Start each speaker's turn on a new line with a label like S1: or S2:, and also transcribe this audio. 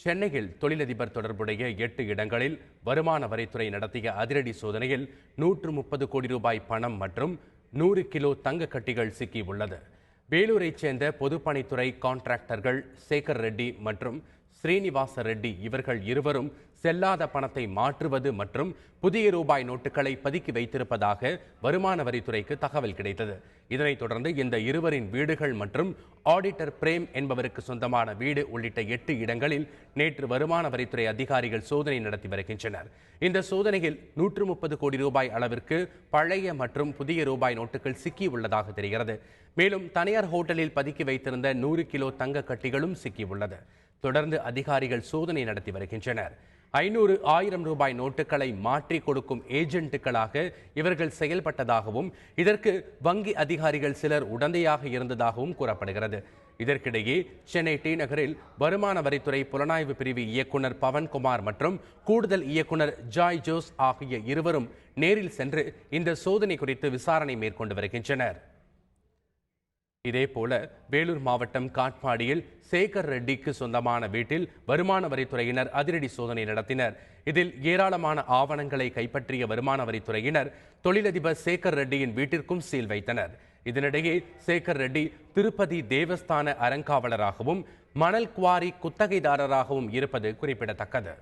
S1: சென்னையில் தொழிலதிபர் தொடர்புடைய 8 இடங்களில் வருமான வரித்துறை நடத்திய அதிரடி சோதனையில் 130 கோடி ரூபாய் பணம் மற்றும் 100 கிலோ தங்க கட்டிகள் சிக்கியுள்ளது. வேலூரைச் சேர்ந்த பொதுப்பணித்துறை கான்ட்ராக்டர்கள் சேகர் ரெட்டி மற்றும் ஸ்ரீனிவாச ரெட்டி இவர்கள் இருவரும் செல்லாத பணத்தை மாற்றுவது மற்றும் புதிய ரூபாய் நோட்டுகளை பதுக்கி வைத்திருப்பதாக வருமான வரித்துறைக்கு தகவல் கிடைத்தது. இதனைத் தொடர்ந்து இந்த இருவரின் வீடுகள் மற்றும் ஆடிட்டர் பிரேம் என்பவருக்கு சொந்தமான வீடு உள்ளிட்ட 8 இடங்களில் நேற்று வருமான வரித்துறை அதிகாரிகள் சோதனை நடத்தி வருகின்றனர். இந்த சோதனையில் 130 கோடி ரூபாய் அளவிற்கு பழைய மற்றும் புதிய ரூபாய் நோட்டுகள் சிக்கியுள்ளதாக தெரிகிறது. மேலும் தனியார் ஹோட்டலில் பதுக்கி வைத்திருந்த 100 கிலோ தங்க கட்டிகளும் சிக்கியுள்ளது. தொடர்ந்து அதிகாரிகள் சோதனை நடத்தி வருகின்றனர். 500, 1000 ரூபாய் நோட்டுகளை மாற்றி கொடுக்கும் ஏஜென்ட்டுகளாக இவர்கள் செயல்பட்டதாகவும் இதற்கு வங்கி அதிகாரிகள் சிலர் உடந்தையாக இருந்ததாகவும் கூறப்படுகிறது. இதற்கிடையே சென்னை டி நகரில் வருமான வரித்துறை புலனாய்வு பிரிவு இயக்குனர் பவன்குமார் மற்றும் கூடுதல் இயக்குனர் ஜாய் ஜோஸ் ஆகிய இருவரும் நேரில் சென்று இந்த சோதனை குறித்து விசாரணை மேற்கொண்டு வருகின்றனர். இதேபோல வேலூர் மாவட்டம் காட்பாடியில் சேகர் ரெட்டிக்கு சொந்தமான வீட்டில் வருமான வரித்துறையினர் அதிரடி சோதனை நடத்தினர். இதில் ஏராளமான ஆவணங்களை கைப்பற்றிய வருமான வரித்துறையினர் தொழிலதிபர் சேகர் ரெட்டியின் வீட்டிற்கும் சீல் வைத்தனர். இதனிடையே சேகர் ரெட்டி திருப்பதி தேவஸ்தான அறங்காவலராகவும் மணல் குவாரி குத்தகைதாரராகவும் இருப்பது குறிப்பிடத்தக்கது.